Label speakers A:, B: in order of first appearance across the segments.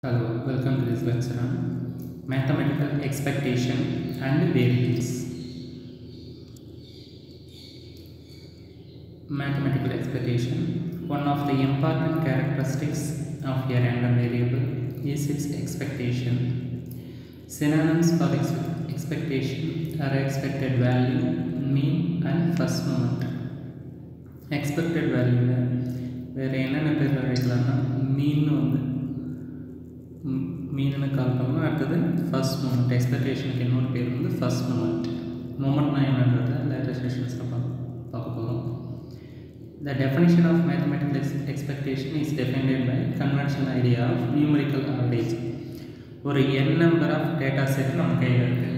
A: Hello, welcome to this lecture on mathematical expectation and variance. Mathematical expectation. One of the important characteristics of a random variable is its expectation. Synonyms for expectation are expected value, mean, and first moment. Expected value வேறு என்னென்ன பேர் அழைக்கலாம்னா மீன் கால் பண்ணலாம். அடுத்தது first moment. எக்ஸ்பெக்டேஷனுக்கு இன்னொரு பேர் வந்து first moment. மூமெண்ட்னா என்னன்றதை latest செஷன்ஸில் பார்க்க போகிறோம். The definition of mathematical expectation is defined by conventional idea of numerical average. ஒரு n number of data set நம்ம கையில் இருக்குது.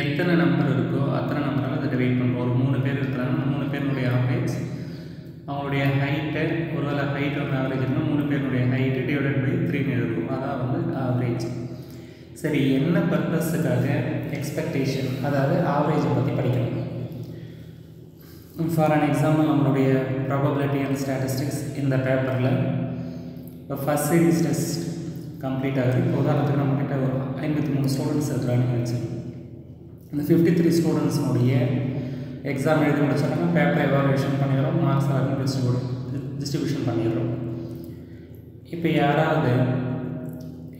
A: எத்தனை நம்பர் இருக்கோ அத்தனை நம்பரால் அதை டிவைட் பண்ணுறோம். ஒரு 3 பேர் இருக்கிறாங்க, 3 பேருடைய ஆவரேஜ், அவங்களுடைய ஹைட்டு, ஒருவேளை ஹைட் வந்து ஆவரேஜ் இருந்தால் 3 பேருடைய ஹைட்டு டிவைடட் பை 3 இருக்கும். அதான் வந்து ஆவரேஜ். சரி, என்ன பர்பஸுக்காக எக்ஸ்பெக்டேஷன், அதாவது ஆவரேஜை பற்றி படிக்கணும். ஃபார் அன் எக்ஸாம்பிள், நம்மளுடைய ப்ராபபிலிட்டி அண்ட் ஸ்டாட்டிஸ்டிக்ஸ் இந்த பேப்பரில் இப்போ ஃபஸ்ட் சீரிஸ் டெஸ்ட் கம்ப்ளீட் ஆகுது. இப்போ உதாரணத்துக்கு நம்மக்கிட்ட ஒரு 53 ஸ்டூடெண்ட்ஸ் இருக்கிறாங்கன்னு வச்சு, இந்த 53 ஸ்டூடெண்ட்ஸுடைய எக்ஸாம் எழுதி முடிச்சாங்கன்னா பேப்பர் எவாலுவேஷன் பண்ணிடுறோம், மார்க்ஸ் எல்லாருக்கும் டிஸ்ட்ரிபியூஷன் பண்ணிடுறோம். இப்போ யாராவது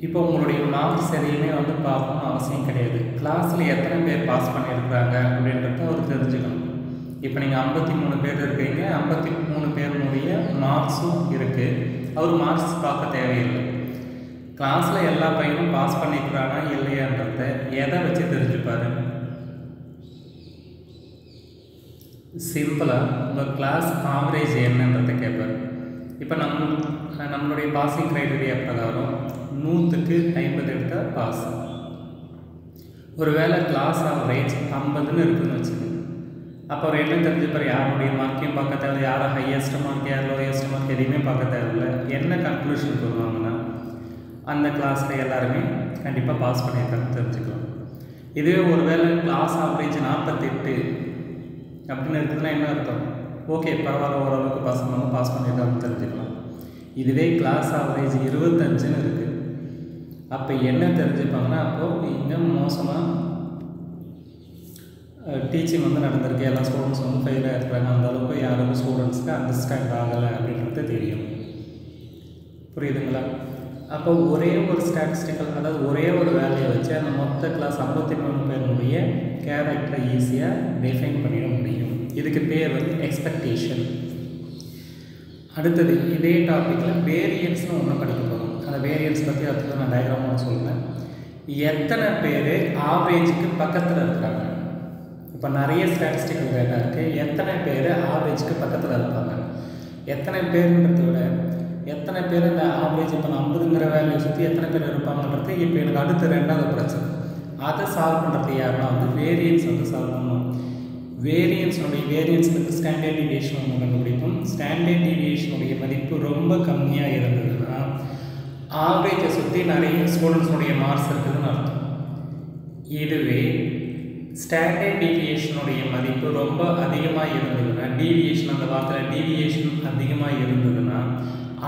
A: இப்போ உங்களுடைய மார்க்ஸ் எதையுமே வந்து பார்க்கணும்னு அவசியம் கிடையாது. கிளாஸில் எத்தனை பேர் பாஸ் பண்ணியிருக்கிறாங்க அப்படின்றத அவர் தெரிஞ்சுக்கணும். இப்போ நீங்கள் 53 பேர் இருக்கீங்க, 53 பேருடைய மார்க்ஸும் இருக்குது. அவர் மார்க்ஸ் பார்க்க தேவையில்லை. கிளாஸில் எல்லா பையனும் பாஸ் பண்ணிக்கிறானா இல்லையான்றத எதை வச்சு தெரிஞ்சுப்பார்? சிம்பிளாக உங்கள் கிளாஸ் ஆவரேஜ் என்னன்றதை கேட்பார். இப்போ நம்மளுடைய பாசிங் க்ரைட்டீரியா பிரகாரம் 100க்கு 50 எடுத்தால் பாஸ். ஒரு வேளை கிளாஸ் ஆவரேஜ் 50ன்னு இருக்குதுன்னு வச்சுக்கோங்க. அப்போ அவர் என்ன தெரிஞ்சுப்பார்? யாருடைய மார்க்கையும் பார்க்க தேவை, யாரும் ஹையஸ்ட் மார்க் யார் லோயஸ்ட் மார்க் எதையுமே பார்க்க தேவையில்லை. என்ன கன்க்ளூஷன் வருவாங்கன்னா அந்த கிளாஸில் எல்லாருமே கண்டிப்பாக பாஸ் பண்ணியிருக்காங்கன்னு தெரிஞ்சுக்கலாம். இதுவே ஒரு வேளை கிளாஸ் ஆவரேஜ் 48 அப்படின்னு இருக்குதுன்னா என்ன அர்த்தம்? ஓகே, பரவாயில்ல, ஓரளவுக்கு பசங்க பாஸ் பண்ணியிருக்காங்கன்னு தெரிஞ்சுக்கலாம். இதுவே கிளாஸ் ஆவரேஜ் 25ன்னு இருக்குது. அப்போ என்ன தெரிஞ்சுப்பாங்கன்னா, அப்போது இங்கே மோசமாக டீச்சிங் வந்து நடந்திருக்கு, எல்லா ஸ்டூடெண்ட்ஸ் வந்து ஃபெயிலாக இருக்கிறாங்க, அந்த அளவுக்கு யாரும் ஸ்டூடெண்ட்ஸ்க்கு அண்டர்ஸ்டாண்ட் ஆகலை அப்படின்றது தெரியும். புரியுதுங்களா? அப்போ ஒரே ஒரு ஸ்டாட்டிஸ்டிக்கல், அதாவது ஒரே ஒரு வேலையை வச்சு அந்த மொத்த கிளாஸ் 53 பேருடைய கேரக்டரை ஈஸியாக டிஃபைன் பண்ணிட முடியும். இதுக்கு பேர் வந்து எக்ஸ்பெக்டேஷன். அடுத்தது இதே டாப்பிக்கில் வேரியன்ஸ்னு ஒன்று படிக்க போகிறோம். அந்த வேரியன்ஸ் பற்றி அடுத்தது நான் டயக்ராம் சொல்கிறேன். எத்தனை பேர் ஆவரேஜுக்கு பக்கத்தில் இருக்கிறாங்க? இப்போ நிறைய ஸ்டாட்டிஸ்டிக்கல் டேட்டா இருக்குது. எத்தனை பேர் ஆவரேஜுக்கு பக்கத்தில் இருப்பாங்க? எத்தனை பேருன்றத விட எத்தனை பேர் இந்த ஆவரேஜ் இப்போ 50ங்கிற வேலையை சுற்றி எத்தனை பேர் இருப்பாங்கன்றது இப்போ எனக்கு அடுத்த 2வது பிரச்சனை. அதை சால்வ் பண்ணுறது யாருன்னா வந்து வேரியன்ஸ் வந்து சால்வ் பண்ணணும். வேரியன்ஸுக்கு ஸ்டாண்டர்ட் டிவியேஷன் ஒன்று கண்டுபிடிக்கும். ஸ்டாண்டர்ட் டிவியேஷனுடைய மதிப்பு ரொம்ப கம்மியாக இருந்ததுன்னா ஆவரேஜை சுற்றி நிறைய ஸ்டூடெண்ட்ஸுடைய மார்க்ஸ் இருக்குதுன்னு அர்த்தம். இதுவே ஸ்டாண்டர்ட் டீவியேஷனுடைய மதிப்பு ரொம்ப அதிகமாக இருந்ததுன்னா, டீவியேஷன், அந்த வார்த்தையில் டீவியேஷன் அதிகமாக இருந்ததுன்னா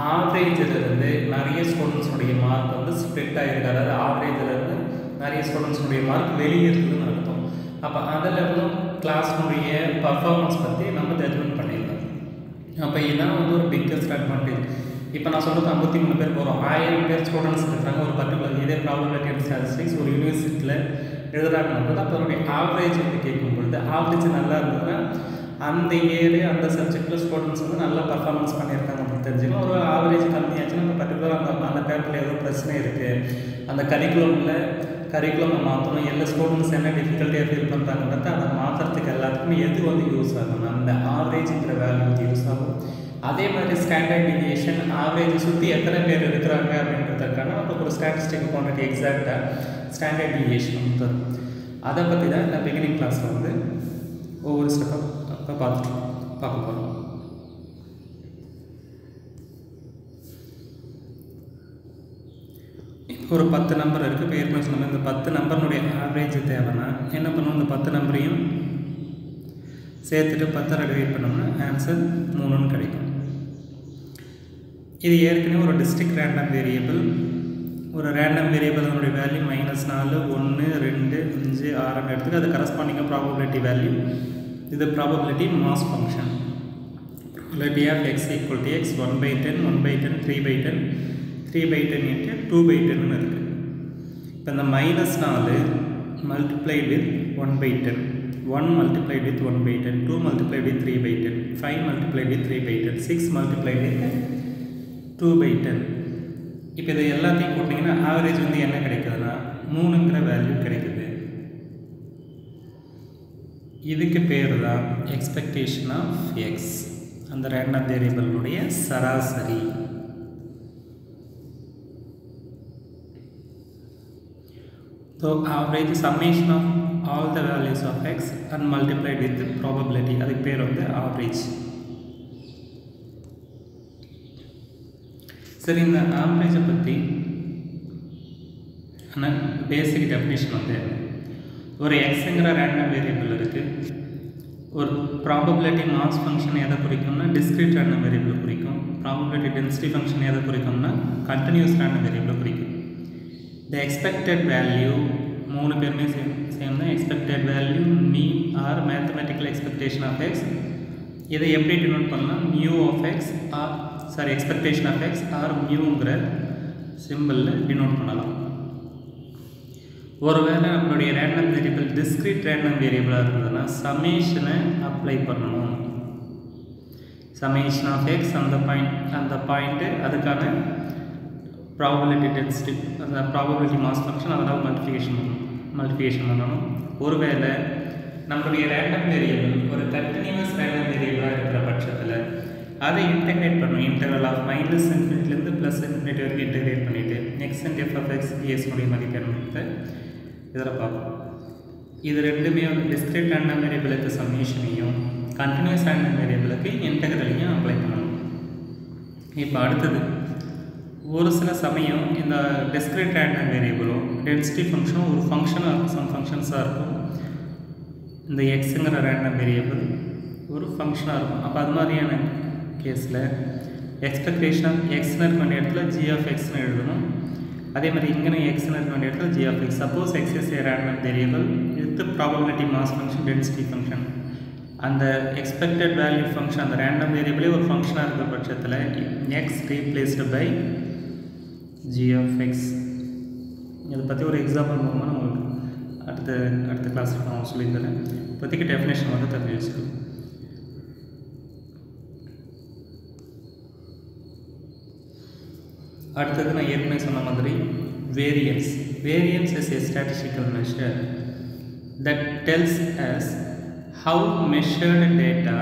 A: ஆவரேஜிலிருந்து நிறைய ஸ்டூடெண்ட்ஸுடைய மார்க் வந்து ஸ்ப்ளிட் ஆகிருக்கு. அதாவது ஆவரேஜிலிருந்து நிறைய ஸ்டூடெண்ட்ஸுடைய மார்க் வெளியே இருக்குதுன்னு அர்த்தம். அப்போ அதிலிருந்து கிளாஸ்னுடைய பர்ஃபார்மன்ஸ் பற்றி நம்ம ஜட்மெண்ட் பண்ணிடலாம். அப்போ இதுதான் வந்து ஒரு பிக்கஸ்ட் அட்வான்டேஜ். இப்போ நான் சொல்கிறது 53 பேர் போகிறோம், 1000 பேர் ஸ்டூடெண்ட்ஸ் இருக்கிறாங்க. ஒரு பர்டிகுலர் இதே ப்ராபபிலிட்டி அண்ட் ஸ்டாட்டிஸ்டிக்ஸ் ஒரு யூனிவர்சிட்டியில் எழுதுறாங்கன்றது அப்போ அதனுடைய ஆவரேஜ் வந்து கேட்கும்பொழுது ஆவரேஜ் நல்லா இருந்ததுன்னா அந்த ஏரியா அந்த சப்ஜெக்டில் ஸ்டூடெண்ட்ஸ் வந்து நல்லா பர்ஃபார்மன்ஸ் பண்ணியிருக்காங்க அப்படின்னு தெரிஞ்சுக்கலாம். ஒரு ஆவரேஜ் கம்மியாச்சுன்னா இப்போ பர்டிகுலராக அந்த பேப்பரில் ஏதோ பிரச்சனை இருக்குது, அந்த கரிக்குலமை மாற்றணும், எல்லா ஸ்டூடெண்ட்ஸ் என்ன டிஃபிகல்ட்டியாக ஃபீல் பண்ணுறாங்கன்றத அதை மாற்றுறதுக்கு எல்லாத்துக்குமே எது வந்து யூஸ் ஆகும்? அந்த ஆவரேஜுங்கிற வேல்யூ வந்து யூஸ் ஆகும். அதே மாதிரி ஸ்டாண்டர்ட் டிவியேஷன், ஆவரேஜை சுற்றி எத்தனை பேர் இருக்கிறாங்க அப்படின்றதுக்கான ஒரு ஸ்டாட்டிஸ்டிக் குவான்டிட்டி எக்ஸாக்டாக ஸ்டாண்டர்ட் டிவியேஷன் வந்து தரும். அதை பற்றி தான் இந்த பிகினிங் கிளாஸில் வந்து ஒவ்வொரு ஸ்டெப்பாக பார்க்க போகிறோம். இப்போ ஒரு 10 நம்பர் இருக்குது. இப்போ ஏற்கனவே சொன்ன இந்த 10 நம்பர்னுடைய ஆவரேஜ் தேவைன்னா என்ன பண்ணணும்? இந்த 10 நம்பரையும் சேர்த்துட்டு 10 டிவைட் பண்ணோம்னா ஆன்சர் 3ன்னு கிடைக்கும். இது ஏற்கனவே ஒரு டிஸ்ட்ரிக்ட் ரேண்டம் வேரியபிள். ஒரு ரேண்டம் வேரியபிள் அதனுடைய வேல்யூ -4 1 2 5 6 எடுத்துக்கு அது கரஸ்பாண்டிங்காக ப்ராபபிலிட்டி வேல்யூ. இது probability mass function. Probability of x equal to x 1/10 1/10 3/10 3/10 into 2/10 இருக்குது. இப்போ இந்த -4 multiplied with 1/10, 1 multiplied with 1/10, 2 multiplied with 3/10, 5 multiplied with 3/10, 6 multiplied with 2/10. இப்போ இதை எல்லாத்தையும் போட்டிங்கன்னா ஆவரேஜ் வந்து என்ன கிடைக்குதுன்னா 3ங்கிற வேல்யூ கிடைக்குது. இதுக்கு பேர் தான் எக்ஸ்பெக்டேஷன் ஆஃப் எக்ஸ், அந்த ரேண்டம் வேரியபிளுடைய சராசரி. So average summation of all the values of x and multiplied with the probability, அதுக்கு பேர் வந்து average. சரி, இந்த ஆவரேஜை பற்றி பேசிக் டெஃபினிஷன் வந்து ஒரு எக்ஸுங்கிற ரேண்டம் வேரியபிள் இருக்குது. ஒரு ப்ராபபிலிட்டி மாஸ் ஃபங்க்ஷன் எதை குறிக்கும்னா டிஸ்க்ரீட் ரேண்டம் வேரியபிள் குறிக்கும். ப்ராபபிலிட்டி டென்சிட்டி ஃபங்க்ஷன் எதை குறிக்கும்னா கண்டினியூஸ் ரேண்டம் வேரியபிள் குறிக்கும். த எக்ஸ்பெக்டட் வேல்யூ 3 பேருமே சேம் தான். Expected value mean or mathematical expectation of x. இதை எப்படி டினோட் பண்ணலாம்? Mu of x or expectation of x or மியூங்கிற சிம்பிளில் டினோட் பண்ணலாம். ஒருவேளை நம்மளுடைய ரேண்டம் வேரியபிள் டிஸ்க்ரீட் ரேண்டம் வேரியபிளாக இருந்ததுன்னா சமேஷனை அப்ளை பண்ணணும். சமேஷன் ஆஃப் எக்ஸ் அந்த பாயிண்ட்டு அதுக்கான ப்ராபபிலிட்டி டென்சிட்டி, அந்த ப்ராபபிலிட்டி மாஸ் ஃபங்க்ஷன் அதனால் மல்டிஃபிகேஷன் பண்ணணும். ஒருவேளை நம்மளுடைய ரேண்டம் வேரியபிள் ஒரு கண்டினியூஸ் ரேண்டம் வேரியபிளாக இருக்கிற பட்சத்தில் அதை இன்டெகிரேட் பண்ணணும். இன்டெக்ரல் ஆஃப் -∞ +∞ வரைக்கும் இன்டெகிரேட் பண்ணிவிட்டு x and f of x டிஎஸ்னுடைய மதிப்பெண்ணுக்கு இதில் பார்ப்போம். இது ரெண்டுமே டிஸ்க்ரீட் ரேண்டம் வேரியபிளுக்கு சம்மேஷனையும் கண்டினியூஸ் ரேண்டம் வேரியபிளுக்கு இன்டெகிரலையும் அப்ளை பண்ணணும். இப்போ அடுத்தது, ஒரு சில சமயம் இந்த டிஸ்க்ரீட் ரேண்டம் வேரியபிளும் டென்சிட்டி ஃபங்க்ஷனும் ஒரு ஃபங்க்ஷனாக இருக்கும், சம் ஃபங்க்ஷன்ஸாக இருக்கும். இந்த எக்ஸுங்கிற ரேண்டம் வேரியபிள் ஒரு ஃபங்க்ஷனாக இருக்கும். அப்போ அது மாதிரியான கேஸில் எக்ஸ்பெக்டேஷன் ஆஃப் எக்ஸ்னு இருக்க வேண்டிய இடத்துல ஜி ஆஃப் எக்ஸ்னு எழுதணும். அதே மாதிரி இங்கே எக்ஸ்னு இருக்க வேண்டிய இடத்துல g of x. Suppose x is a random variable with probability mass function density function, அந்த எக்ஸ்பெக்டட் வேல்யூ ஃபங்க்ஷன் அந்த ரேண்டம் வேரியபிளே ஒரு ஃபங்க்ஷனாக இருக்கிற பட்சத்தில் x replaced by g of x. இதை பற்றி ஒரு எக்ஸாம்பிள் மூலமாக நான் உங்களுக்கு அடுத்த கிளாஸில் நான் சொல்லித்தரேன். இப்போதைக்கு டெஃபினேஷன் வந்து தெரிஞ்சு வச்சுக்கலாம். அடுத்தது நான் ஏற்கனவே சொன்ன மாதிரி variance. Variance is a statistical measure that tells us how measured data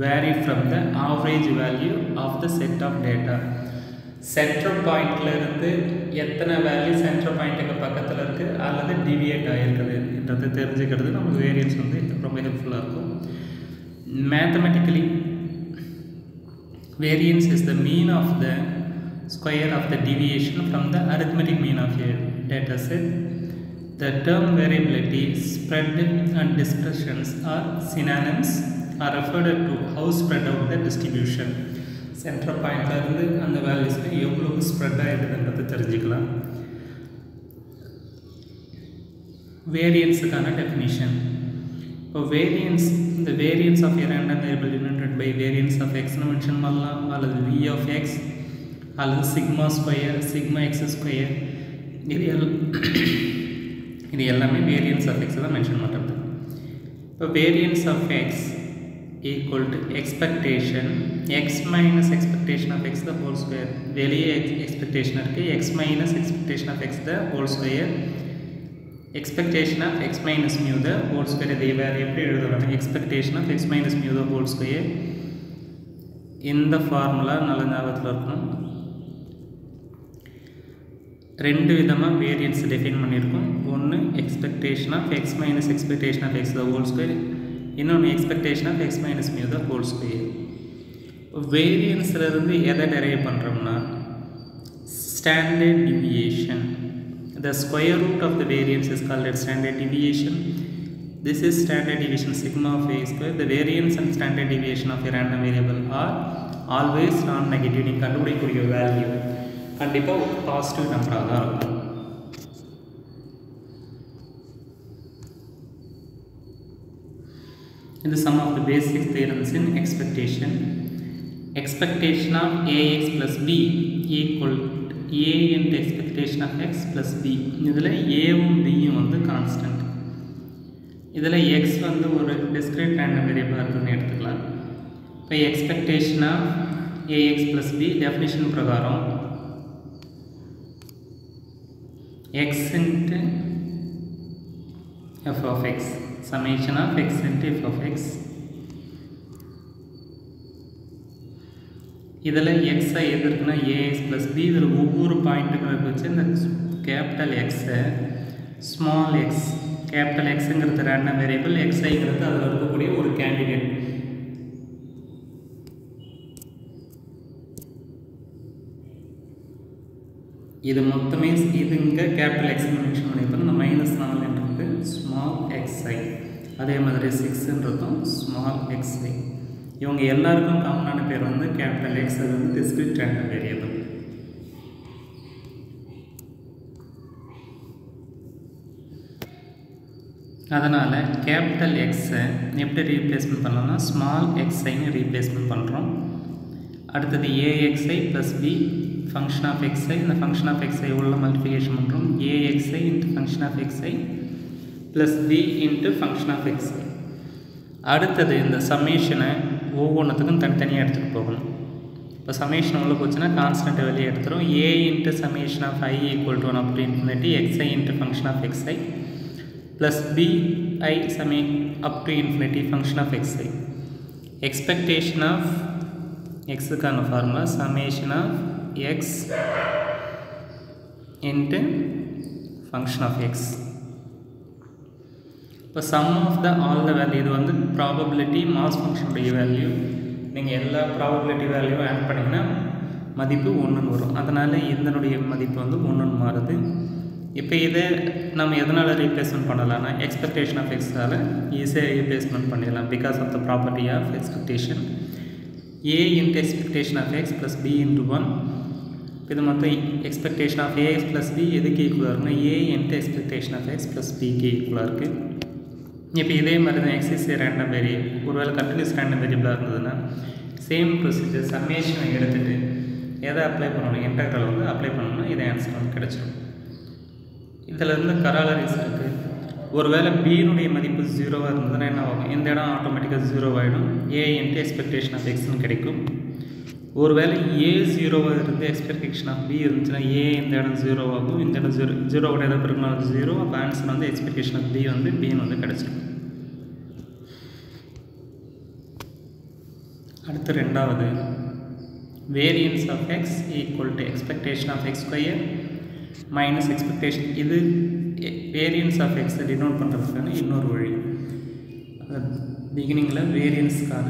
A: vary from the average value of the set of data. Central பாயிண்ட்ல இருந்து எத்தனை வேல்யூ சென்ட்ரல் பாயிண்ட்டுக்கு பக்கத்தில் இருக்குது அல்லது டிவியேட் ஆகிருக்குதுன்றது தெரிஞ்சுக்கிறது நமக்கு வேரியன்ஸ் வந்து ரொம்ப ஹெல்ப்ஃபுல்லாக இருக்கும். Mathematically variance is the mean of the square of the deviation from the arithmetic mean of a data set. The term variability, spread and dispersions are synonyms, are referred to how spread out the distribution. Central point இருந்து அந்த values எவ்வளவு spread ஆகிடுதுன்றது தெரிஞ்சுக்கலாம். வேரியன்ஸுக்கான definition. இப்போ variance, இந்த variance of a random variable denoted by variance of x mention பண்ணலாம், அல்லது v of x அல்லது sigma square, sigma x square, இது எல்லாமே வேரியன்ஸ் ஆஃப் எக்ஸ் தான் மென்ஷன் பண்ணுறது. இப்போ variance of x equal to expectation x minus expectation of x the whole square. வெளியே expectation இருக்குது, x minus expectation of x the whole square, expectation of x minus mu the whole square. இதை வேறு எப்படி எழுதலாம்? Expectation of x minus mu the whole square. இந்த formula நல்ல ஞாபகத்தில் இருக்கணும். ரெண்டு விதமாக வேரியன்ஸ் டிஃபைன் பண்ணியிருக்கோம். ஒன்று expectation of x minus expectation of x the whole square, இன்னொன்று expectation of x minus mu the whole square. வேரியன்ஸ்லேருந்து எதை டெரைவ் பண்ணுறோம்னா standard deviation. The square root of the variance is called as standard deviation. This is standard deviation sigma of a square. The variance and standard deviation of a random variable are always நான் negative. நீங்கள் கண்டுபிடிக்கக்கூடிய value கண்டிப்பாக ஒரு positive நம்பராக தான் இருக்கும். In the sum of the basic theorems in expectation, expectation of ax plus b equal to a into expectation of x plus b. இதில் ஏவும் பியும் வந்து கான்ஸ்டன்ட். இதில் x வந்து ஒரு discrete random variable இருக்குன்னு எடுத்துக்கலாம். இப்போ expectation of ax plus b definition பிரகாரம் x into f of x, summation of x into f of x. இதில் x எது இருக்குன்னா ax plus b. இதில் ஒவ்வொரு பாயிண்ட்டுகளுக்கு வச்சு இந்த கேபிட்டல் எக்ஸை ஸ்மால் எக்ஸ், கேபிட்டல் எக்ஸுங்கிறது ரேண்டம் வேரியபிள், xஐங்கிறது அதில் இருக்கக்கூடிய ஒரு கேண்டிடேட். இது மொத்தமே இது இங்கே கேபிட்டல் எக்ஸ் மென்ஷன் பண்ணியிருப்பாங்க. இந்த -4ன்றது ஸ்மால் எக்ஸ்ஐ, அதே மாதிரி 6ன்றதும் ஸ்மால் எக்ஸ்ஐ. இவங்க எல்லாருக்கும் காமனான பேர் வந்து கேபிட்டல் எக்ஸ். அது வந்து டிஸ்கிரீட் ரேண்டம் வேரியபிள். அதனால் கேபிட்டல் எக்ஸை எப்படி ரீப்ளேஸ்மெண்ட் பண்ணலாம்னா ஸ்மால் எக்ஸ்ஐன்னு ரீப்ளேஸ்மெண்ட் பண்ணுறோம். அடுத்தது a x i plus b function of x i. இந்த ஃபங்க்ஷன் ஆஃப் எக்ஸ்ஐ உள்ள மல்டிஃபிகேஷன் பண்ணுறோம். A x i into function of x i plus b into function of x i. அடுத்தது இந்த சம்மேஷனை ஒவ்வொன்றுத்துக்கும் தனித்தனியாக எடுத்துகிட்டு போகணும். இப்போ சம்மேஷன் உள்ள போச்சுன்னா கான்ஸ்டன்ட்டை வெளியே எடுத்துரும். A into summation of i equal to 1 up to infinity xi into function of x i plus b i sum up to infinity function of x i. Expectation of எக்ஸுக்கான formula summation of x into function of x. இப்போ sum of the all the value, இது வந்து probability mass ஃபங்க்ஷனுடைய value. நீங்கள் எல்லா probability வேல்யூவும் add பண்ணிங்கன்னா மதிப்பு 1ன்னு வரும். அதனால் இதனுடைய மதிப்பு வந்து 1ன்னு மாறுது. இப்போ இதை நம்ம எதனால் ரீப்ளேஸ்மெண்ட் பண்ணலாம்னா எக்ஸ்பெக்டேஷன் ஆஃப் எக்ஸால் ஈஸியாக ரீப்ளேஸ்மெண்ட் பண்ணிடலாம். Because of the property of expectation a into expectation of x plus b into 1. இது மொத்தம் expectation of ax plus b எதுக்கு ஈக்குவலாக இருக்குன்னா a into expectation of x plus பிக்கு ஈக்குவலாக இருக்குது. இப்போ இதே மாதிரி தான் எக்ஸிஸ் ரேண்டம் வேரியபிள், ஒருவேளை கண்டினியூஸ் ரேண்டம் வேரியபிளாக இருந்ததுன்னா சேம் ப்ரொசீஜர் சம்மேஷனை எடுத்துகிட்டு எதை அப்ளை பண்ணணும், இன்டெக்ரல் வந்து அப்ளை பண்ணணும்னா இதை ஆன்சர் வந்து கிடச்சிடும். இதில் இருந்து கராலரிஸ் இருக்குது. ஒருவேளை பியினுடைய மதிப்பு 0வாக இருந்ததுன்னா என்ன ஆகும், இந்த இடம் ஆட்டோமேட்டிக்காக 0 ஆகிடும். ஏ இன்ட்டு எக்ஸ்பெக்டேஷன் ஆஃப் எக்ஸ்ன்னு கிடைக்கும். ஒருவேளை ஏ 0வாக இருந்து எக்ஸ்பெக்டேஷன் ஆஃப் பி இருந்துச்சுன்னா ஏ இந்த இடம் 0 ஆகும், இந்த இடம் 0 கூட எதாவது இருக்குன்னா 0. அப்போ ஆன்சர் வந்து எக்ஸ்பெக்டேஷன் ஆஃப் பி வந்து பின்னு வந்து கிடச்சிடும். அடுத்து ரெண்டாவது variance of x equal to expectation of x square minus expectation. இது வேரியன்ஸ் ஆஃப் எக்ஸை டினோட் பண்ணுறதுக்கான இன்னொரு வழி. பிகினிங்கில் வேரியன்ஸுக்கான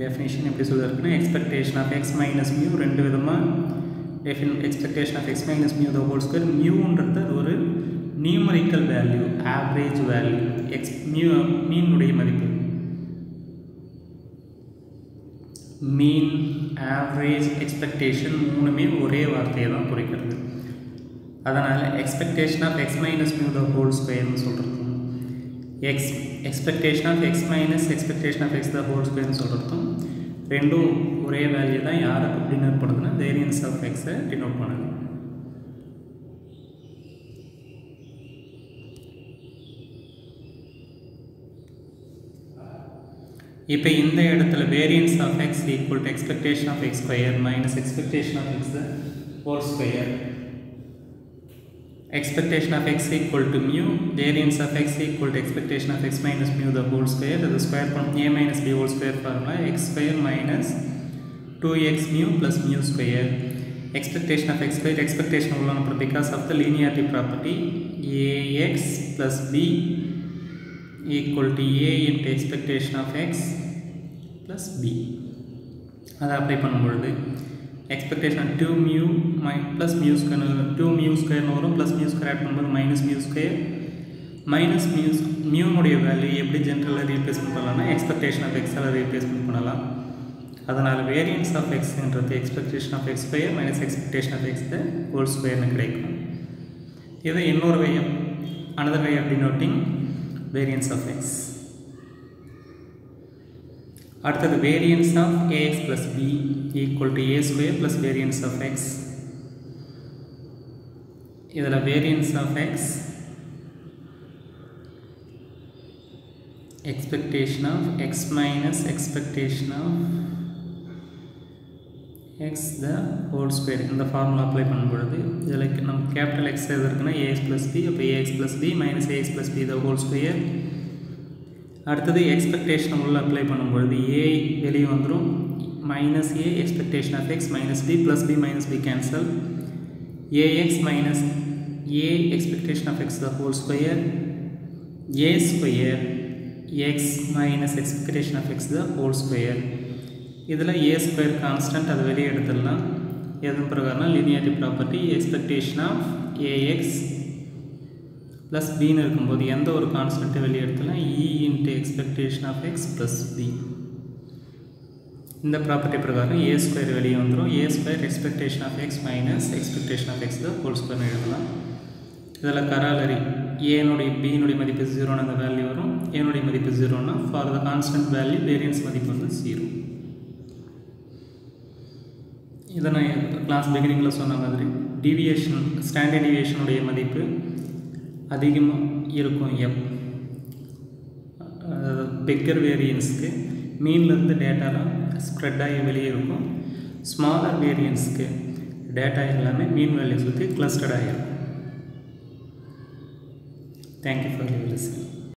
A: டெஃபினேஷன் எப்படி சொல்லியிருக்குன்னா expectation of x minus mu ரெண்டு விதமாக expectation of x minus mu the whole square. மியூன்றது அது ஒரு நியூமரிக்கல் வேல்யூ, ஆவரேஜ் வேல்யூ. மீனுடைய மதிப்பு மீன், ஆவரேஜ், எக்ஸ்பெக்டேஷன் மூணுமே ஒரே வார்த்தையை தான் குறிக்கிறது. அதனால் expectation of x minus mu the whole ஸ்கொயர்னு சொல்கிறது, expectation of x minus expectation of x the whole ஸ்கொயர்னு சொல்கிறதும் ரெண்டும் ஒரே வேல்யூ தான். யாருக்கு டினோட் பண்ணுதுன்னா வேரியன்ஸ் ஆஃப் எக்ஸை டினோட் பண்ணுது. இப்போ இந்த இடத்துல variance of x equal to expectation of x square minus expectation of x whole square. Expectation of x equal to mu, variance of x equal to expectation of x minus mu the whole square. The square from a minus b whole square formula, x square minus 2x mu plus mu square. Expectation of x square, expectation because of the linearity property, ax plus b equal to a into expectation of x plus b. அதை apply பண்ணும்பொழுது expectation 2 mu plus mu square 2 mu ஸ்கொயர்னு வரும். Plus mu square add பண்ணும்போது minus mu square. Minus மியூனுடைய value எப்படி ஜென்ரலாக replacement பண்ணலாம்னா expectation of எக்ஸால் replacement பண்ணலாம். அதனால் வேரியன்ஸ் ஆஃப் எக்ஸ்ன்றது expectation of x square minus expectation of x the whole ஸ்கொயர்னு கிடைக்கும். இது இன்னொரு way another way of denoting variance of x. அடுத்தது variance of ax plus b equal to a square plus variance of x. இதில் variance of x expectation of x minus expectation of x the whole square இந்த formula apply பண்ணும்பொழுது இதில் நம்ம capital X எதுக்குன்னா ax plus b, அப்போ ax plus b minus ax plus b the whole square. அடுத்தது expectation உள்ள apply பண்ணும்பொழுது a வெளியே வந்துடும், minus a expectation of x minus b plus b minus b cancel, ax minus a expectation of x the whole square, a square x minus expectation of x the whole square. இதில் a square constant அது வெளியே எடுத்துடலாம். எதன் பிரகாரம்னா linearity property expectation of ax plus b ன்னு இருக்கும்போது எந்த ஒரு கான்ஸ்டன்ட்டை வெளியே எடுத்துடலாம், e into expectation of x plus b. இந்த ப்ராப்பர்ட்டி பிரகாரம் a square வெளியே வந்துடும், a square expectation of x minus expectation of x the whole square எழுதலாம். இதில் கராலரி ஏனுடைய பினுடைய மதிப்பு 0 அந்த வேல்யூ வரும், ஏனுடைய மதிப்பு 0னா for the constant value variance மதிப்பு வந்து 0. இதை நான் கிளாஸ் பிகினிங்கில் சொன்ன மாதிரி டிவியேஷன் ஸ்டாண்டர்ட் டிவியேஷனுடைய மதிப்பு அதிகமாக இருக்கும் எப் பிக்கர் வேரியன்ஸுக்கு மீன்லேருந்து டேட்டாலாம் ஸ்ப்ரெட் ஆகி வெளியே இருக்கும், ஸ்மாலர் வேரியன்ஸுக்கு டேட்டா எல்லாமே மீன் வேல்யூ சுற்றி கிளஸ்டர்ட் ஆகிருக்கும். Thank you for your listening.